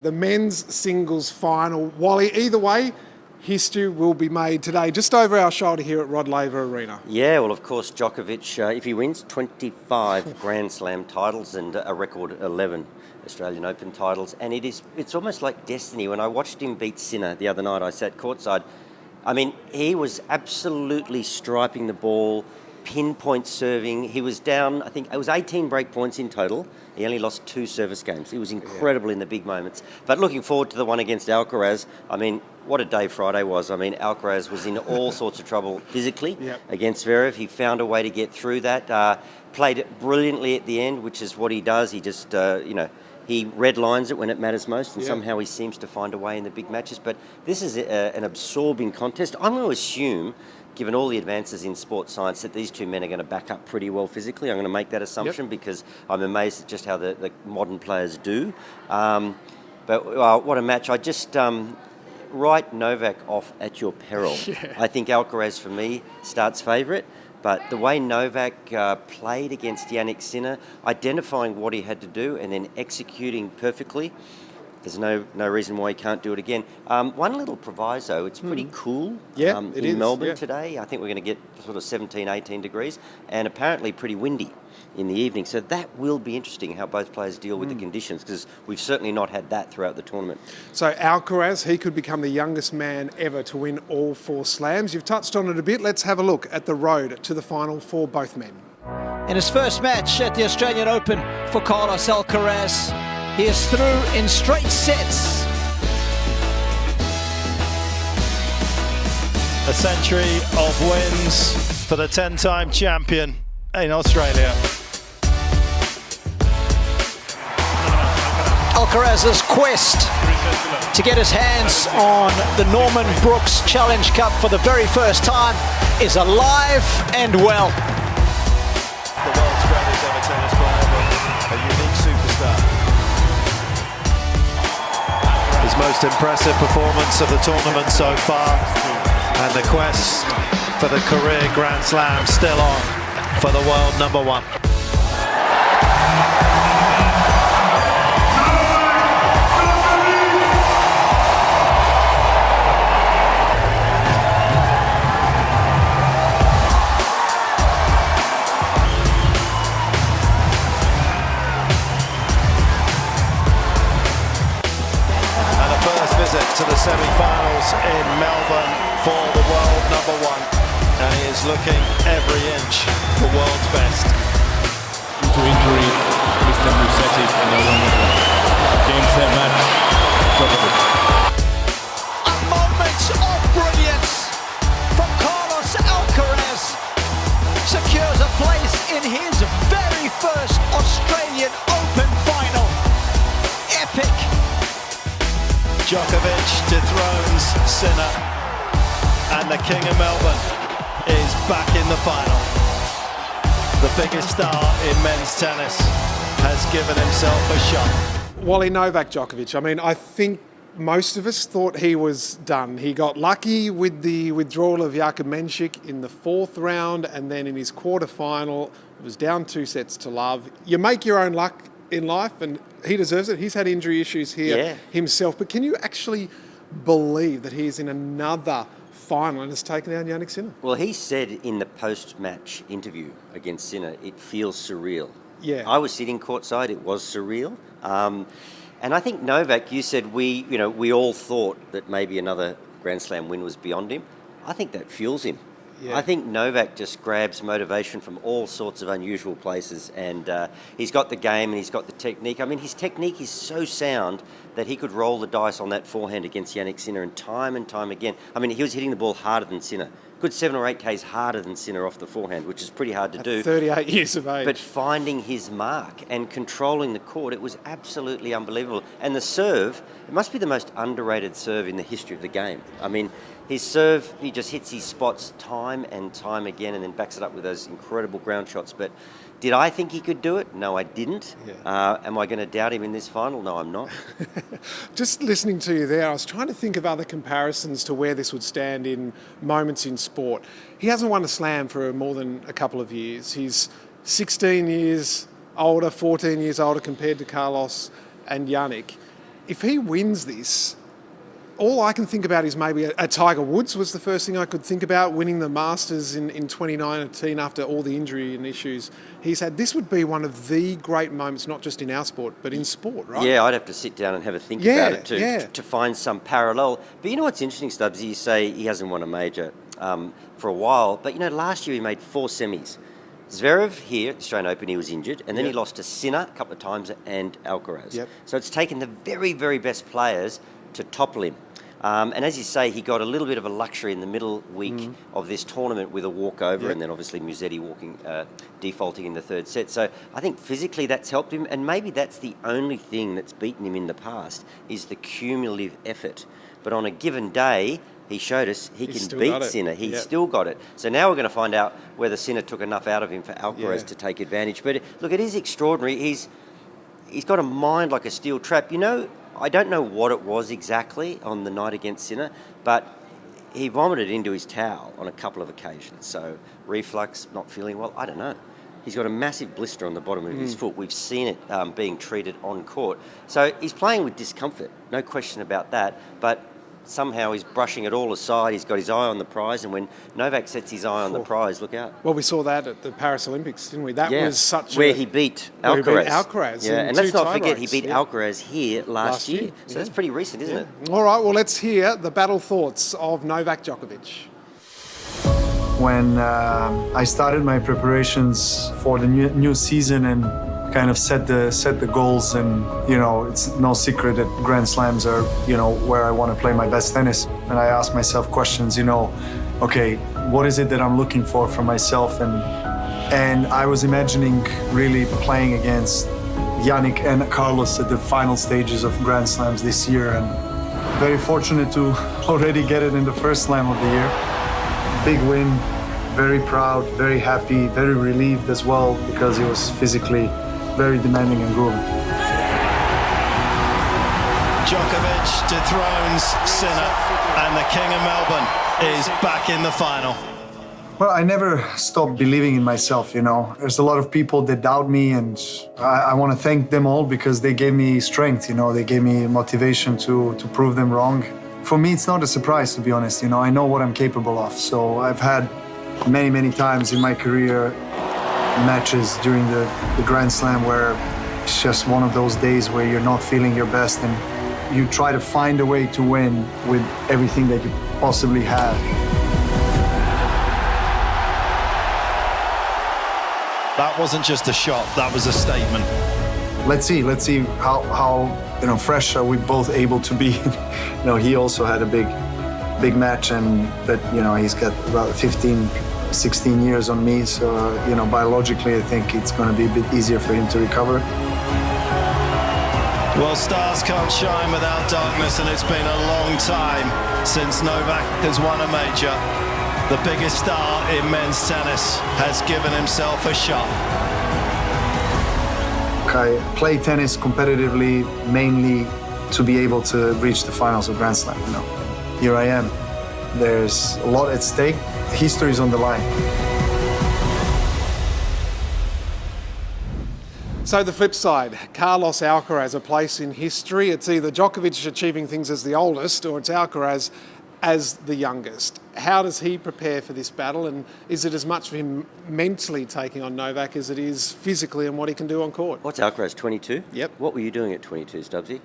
The men's singles final. Wally, either way, history will be made today, just over our shoulder here at Rod Laver Arena. Yeah, well, of course, Djokovic, if he wins, 25 Grand Slam titles and a record 11 Australian Open titles. And it's almost like destiny. When I watched him beat Sinner the other night, I sat courtside. I mean, he was absolutely striping the ball, pinpoint serving. He was down, I think it was 18 break points in total. He only lost 2 service games. He was incredible in the big moments. But looking forward to the one against Alcaraz. I mean, what a day Friday was. I mean, Alcaraz was in all sorts of trouble physically against Zverev. He found a way to get through that. Played it brilliantly at the end, which is what he does. He just, he red lines it when it matters most, and somehow he seems to find a way in the big matches. But this is an absorbing contest. I'm going to assume, given all the advances in sports science, that these two men are going to back up pretty well physically. I'm going to make that assumption because I'm amazed at just how the modern players do. But what a match. I just write Novak off at your peril. I think Alcaraz, for me, starts favourite. But the way Novak played against Jannik Sinner, identifying what he had to do and then executing perfectly, there's no reason why he can't do it again. One little proviso, it's pretty cool in Melbourne today. I think we're going to get sort of 17, 18 degrees and apparently pretty windy in the evening. So that will be interesting how both players deal with the conditions, because we've certainly not had that throughout the tournament. So Alcaraz, he could become the youngest man ever to win all 4 slams. You've touched on it a bit. Let's have a look at the road to the final for both men. In his first match at the Australian Open for Carlos Alcaraz, he is through in straight sets. A century of wins for the 10-time champion in Australia. Alcaraz's quest to get his hands on the Norman Brooks Challenge Cup for the very first time is alive and well. The world's greatest ever tennis player, a unique superstar. His most impressive performance of the tournament so far, and the quest for the career Grand Slam still on for the world number 1. To the semi-finals in Melbourne for the world number 1, and he is looking every inch the world's best. Due to injury, Mr. Musetti and no longer game set match. Djokovic. A moment of brilliance from Carlos Alcaraz secures a place in his very first Australian Open final. Epic. Djokovic dethrones Sinner, and the King of Melbourne is back in the final. The biggest star in men's tennis has given himself a shot. Wally, Novak Djokovic, I mean, I think most of us thought he was done. He got lucky with the withdrawal of Jakub Menšik in the 4th round, and then in his quarter-final, it was down 2 sets to love. You make your own luck in life, and he deserves it. He's had injury issues here himself, but can you actually believe that he's in another final and has taken down Jannik Sinner? Well, he said in the post-match interview against Sinner, it feels surreal. Yeah. I was sitting courtside, it was surreal. And I think Novak, you said we all thought that maybe another Grand Slam win was beyond him. I think that fuels him. Yeah. I think Novak just grabs motivation from all sorts of unusual places, and he's got the game and he's got the technique. I mean, his technique is so sound that he could roll the dice on that forehand against Jannik Sinner and time again. I mean, he was hitting the ball harder than Sinner. Good 7 or 8 Ks harder than Sinner off the forehand, which is pretty hard to do. 38 years of age. But finding his mark and controlling the court, it was absolutely unbelievable. And the serve, it must be the most underrated serve in the history of the game. I mean, his serve, he just hits his spots time and time again and then backs it up with those incredible ground shots. But did I think he could do it? No, I didn't. Am I going to doubt him in this final? No, I'm not. Just listening to you there, I was trying to think of other comparisons to where this would stand in moments in sport. He hasn't won a slam for more than a couple of years. He's 16 years older, 14 years older compared to Carlos and Jannik. if he wins this, all I can think about is maybe a Tiger Woods was the first thing I could think about, winning the Masters in 2019 after all the injury and issues he's had. This would be one of the great moments, not just in our sport, but in sport, right? Yeah, I'd have to sit down and have a think about it to find some parallel. But you know what's interesting, Stubbs? You say he hasn't won a major for a while, but last year he made 4 semis. Zverev here at the Australian Open, he was injured, and then he lost to Sinner a couple of times and Alcaraz. Yep. So it's taken the very, very best players to topple him. And as you say, he got a little bit of a luxury in the middle week of this tournament with a walkover, and then obviously Musetti defaulting in the third set. So I think physically that's helped him, and maybe that's the only thing that's beaten him in the past is the cumulative effort. But on a given day, he showed us he can beat Sinner. He's still got it. So now we're going to find out whether Sinner took enough out of him for Alcaraz to take advantage. But look, it is extraordinary. He's got a mind like a steel trap. I don't know what it was exactly on the night against Sinner, but he vomited into his towel on a couple of occasions. So reflux, not feeling well, I don't know. He's got a massive blister on the bottom of his foot. We've seen it being treated on court. So he's playing with discomfort, no question about that. But somehow he's brushing it all aside. He's got his eye on the prize, and when Novak sets his eye on the prize, look out. Well, we saw that at the Paris Olympics, didn't we? That was such where he beat Alcaraz. Yeah, and let's not forget he beat Alcaraz here last year. So that's pretty recent, isn't it? All right, well, let's hear the battle thoughts of Novak Djokovic. When I started my preparations for the new season and kind of set the goals, and it's no secret that Grand Slams are where I want to play my best tennis, and I ask myself questions, okay, what is it that I'm looking for from myself, and I was imagining really playing against Yannick and Carlos at the final stages of Grand Slams this year, and very fortunate to already get it in the first slam of the year. Big win, very proud, very happy, very relieved as well, because it was physically very demanding and grueling. Djokovic dethrones Sinner, and the King of Melbourne is back in the final. Well, I never stopped believing in myself, There's a lot of people that doubt me, and I want to thank them all because they gave me strength, They gave me motivation to prove them wrong. For me, it's not a surprise, to be honest, I know what I'm capable of. So I've had many, many times in my career matches during the Grand Slam where it's just one of those days where you're not feeling your best, and you try to find a way to win with everything that you possibly have. That wasn't just a shot, that was a statement. Let's see how fresh are we both able to be. He also had a big match, and that he's got about 16 years on me, so biologically I think it's going to be a bit easier for him to recover. Well, stars can't shine without darkness, and it's been a long time since Novak has won a major. The biggest star in men's tennis has given himself a shot. I play tennis competitively mainly to be able to reach the finals of Grand Slam. Here I am. There's a lot at stake. History is on the line. So the flip side, Carlos Alcaraz, a place in history. It's either Djokovic achieving things as the oldest, or it's Alcaraz as the youngest. How does he prepare for this battle, and is it as much for him mentally taking on Novak as it is physically and what he can do on court? What's Alcaraz, 22? Yep. What were you doing at 22, Stubbsy?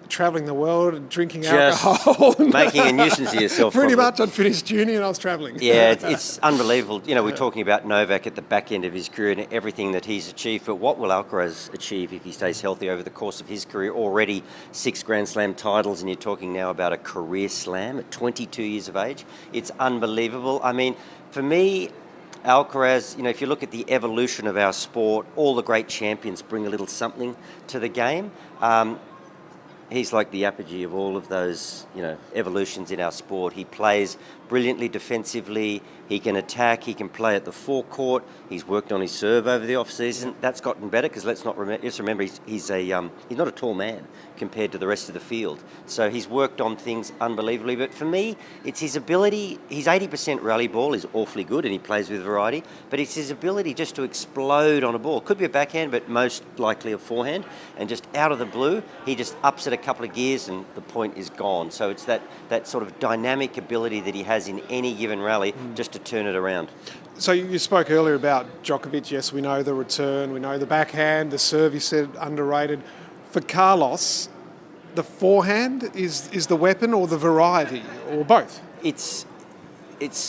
Travelling the world and drinking just alcohol. Making a nuisance of yourself. Pretty much. I'd finished junior and I was travelling. Yeah, it's unbelievable. We're talking about Novak at the back end of his career and everything that he's achieved, but what will Alcaraz achieve if he stays healthy over the course of his career? Already 6 Grand Slam titles, and you're talking now about a career slam at 22 years of age. It's unbelievable. I mean, for me, Alcaraz, if you look at the evolution of our sport, all the great champions bring a little something to the game. He's like the apogee of all of those, evolutions in our sport. He plays brilliantly defensively. He can attack. He can play at the forecourt. He's worked on his serve over the off-season. That's gotten better because let's remember he's not a tall man compared to the rest of the field. So he's worked on things unbelievably. But for me, it's his ability. His 80% rally ball is awfully good, and he plays with variety. But it's his ability just to explode on a ball. Could be a backhand, but most likely a forehand. And just out of the blue, he just ups it a couple of gears and the point is gone. So it's that sort of dynamic ability that he has in any given rally just to turn it around. So you spoke earlier about Djokovic. Yes, we know the return, we know the backhand, the serve you said underrated. For Carlos, the forehand is the weapon or the variety or both? It's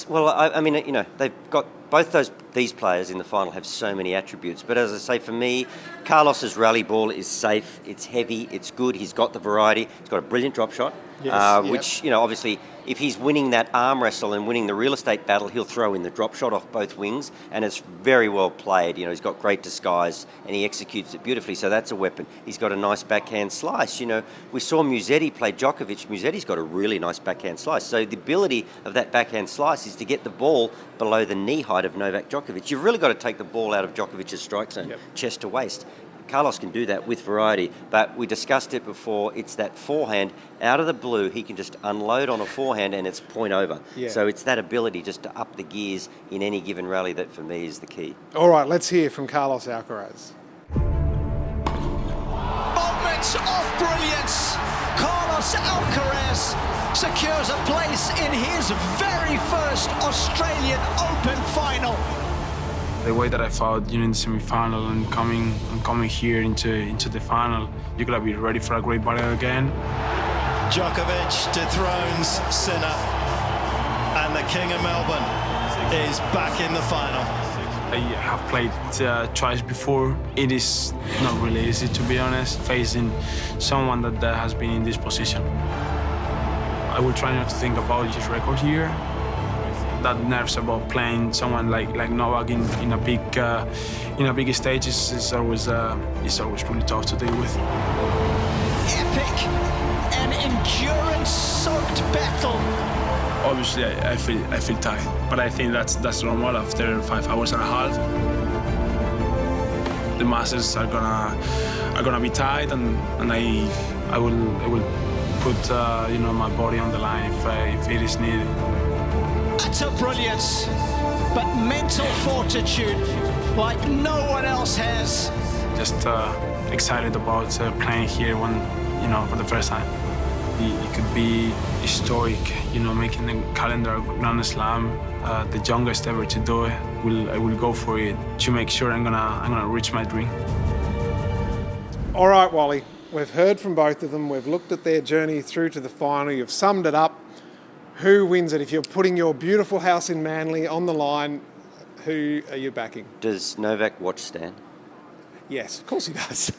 well, I mean, you know, they've got both these players in the final have so many attributes. But as I say, for me, Carlos's rally ball is safe, it's heavy, it's good. He's got the variety. He's got a brilliant drop shot, which, you know, obviously, if he's winning that arm wrestle and winning the real estate battle, he'll throw in the drop shot off both wings, and it's very well played. You know, he's got great disguise and he executes it beautifully. So that's a weapon. He's got a nice backhand slice. You know, we saw Musetti play Djokovic. Musetti's got a really nice backhand slice. So the ability of that backhand slice is to get the ball below the knee height of Novak Djokovic. You've really got to take the ball out of Djokovic's strike zone, chest to waist. Carlos can do that with variety, but we discussed it before. It's that forehand out of the blue. He can just unload on a forehand and it's point over. Yeah. So it's that ability just to up the gears in any given rally that for me is the key. All right, let's hear from Carlos Alcaraz. Moments of brilliance. Carlos Alcaraz secures a place in his very first Australian Open final. The way that I felt in the semi-final and coming here into the final, you gotta be ready for a great battle again. Djokovic dethrones Sinner, and the King of Melbourne is back in the final. I have played twice before. It is not really easy, to be honest, facing someone that has been in this position. I will try not to think about his record here. That nerves about playing someone like Novak in a big stage is always really tough to deal with. Epic and endurance-soaked battle. Obviously, I feel tired, but I think that's normal after 5 hours and a half. The muscles are gonna be tight, and I will put my body on the line if it is needed. Utter brilliance, but mental fortitude like no one else has. Just excited about playing here for the first time. It could be historic, making the calendar Grand Slam, the youngest ever to do it. I will go for it to make sure I'm gonna reach my dream. All right, Wally, we've heard from both of them. We've looked at their journey through to the final. You've summed it up. Who wins it? If you're putting your beautiful house in Manly on the line, who are you backing? Does Novak watch Stan? Yes, of course he does.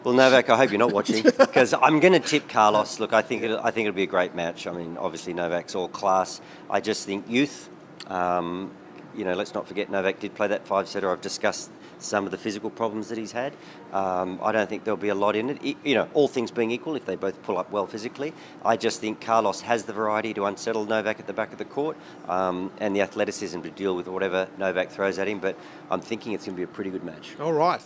Well, Novak, I hope you're not watching, because I'm going to tip Carlos. Look, I think it'll be a great match. I mean, obviously Novak's all class. I just think youth. Let's not forget Novak did play that 5-setter. I've discussed some of the physical problems that he's had. I don't think there'll be a lot in it. All things being equal, if they both pull up well physically. I just think Carlos has the variety to unsettle Novak at the back of the court and the athleticism to deal with whatever Novak throws at him. But I'm thinking it's going to be a pretty good match. All right.